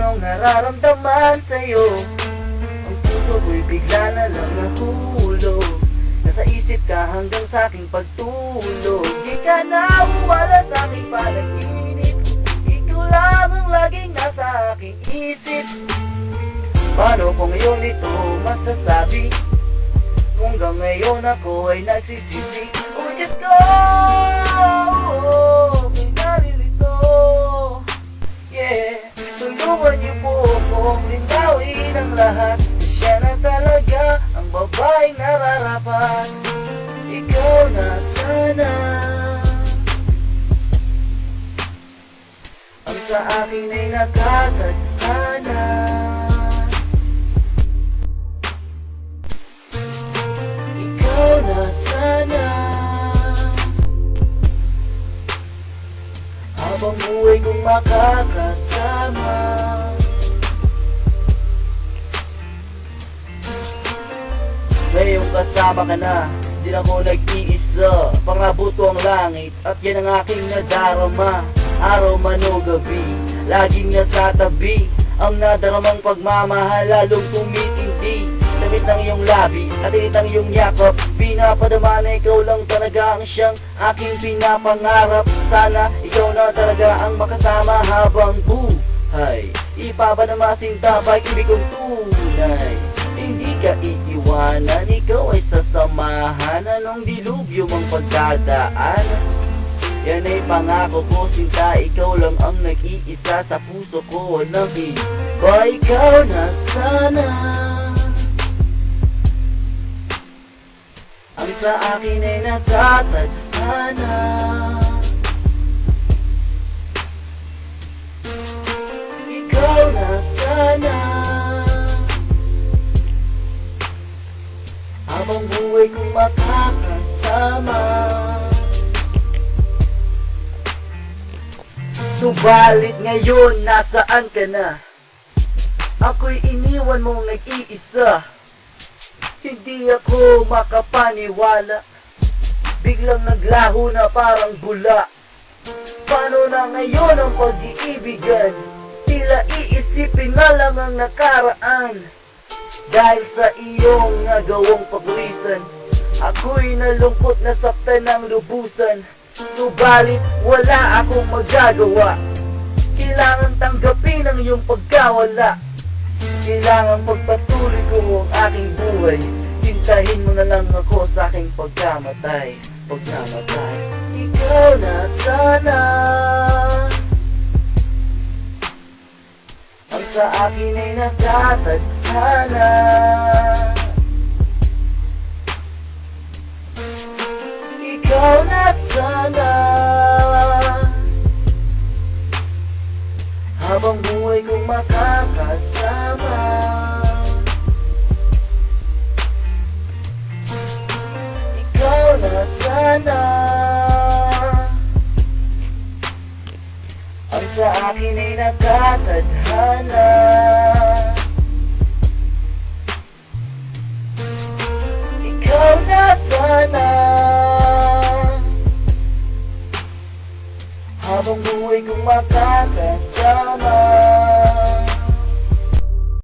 anong nararamdaman sa'yo. Ang puso ko'y bigla na lang nahulog, nasa isip ka hanggang sa aking pagtulog. Di ka nawawala sa aking panaginip, ikaw lang ang laging nasa aking isip. Paano ko ngayon ito masasabi, kung hanggang ngayon ako ay nagsisisi? Oh Diyos ko, may naririto. Yeah, tulungan niyo po akong lindawin ang lahat. Siya na talaga ang babaeng nararapat. Ikaw na sana ang sa akin ay nakatadhana. Ikaw na sana habang buhay kong makakasama. Ngayong kasama ka na, di na ako nag-iisa. Pangabuto ang langit at yan ang aking nadarama. Araw man o gabi, laging nasa tabi. Ang nadaramang pagmamahal lalong tumitindi. Tamis ng iyong labi at init ng iyong yakap. Pinapadama na ikaw lang talaga ang siyang aking pinapangarap. Sana ikaw na talaga ang makasama habang buhay. Ipapanama sinta pag-ibig kong tunay. Hindi ka iiwanan, ikaw ay sasamahan. Anong dilubyo mong pagdadaan? Yan ay pangako ko, sinta, ikaw lang ang nag-iisa sa puso ko. Walang iba, ikaw na sana ang sa akin ay natatadhana. Ikaw na sana habang buhay kong makakasama. Subalit ngayon, nasaan ka na? Ako'y iniwan mong nag-iisa. Hindi ako makapaniwala, biglang naglaho na parang bula. Paano na ngayon ang pag-iibigan? Tila iisipin na lang ang nakaraan. Dahil sa iyong nagawang paglisan, ako'y nalungkot na saktan ng lubusan. Subalit wala akong magagawa, kailangan tanggapin ang iyong pagkawala. Kailangan pagpatuloy ko ang aking buhay. Hintahin mo na lang ako sa aking pagkamatay. Pagkamatay, ikaw na sana ang sa akin ay natatadhana. Ikaw na sana habang buhay kong makakasama. Ikaw na sana ang sa akin ay nakatadhana. Ikaw na sana habang buhay kong makakasama.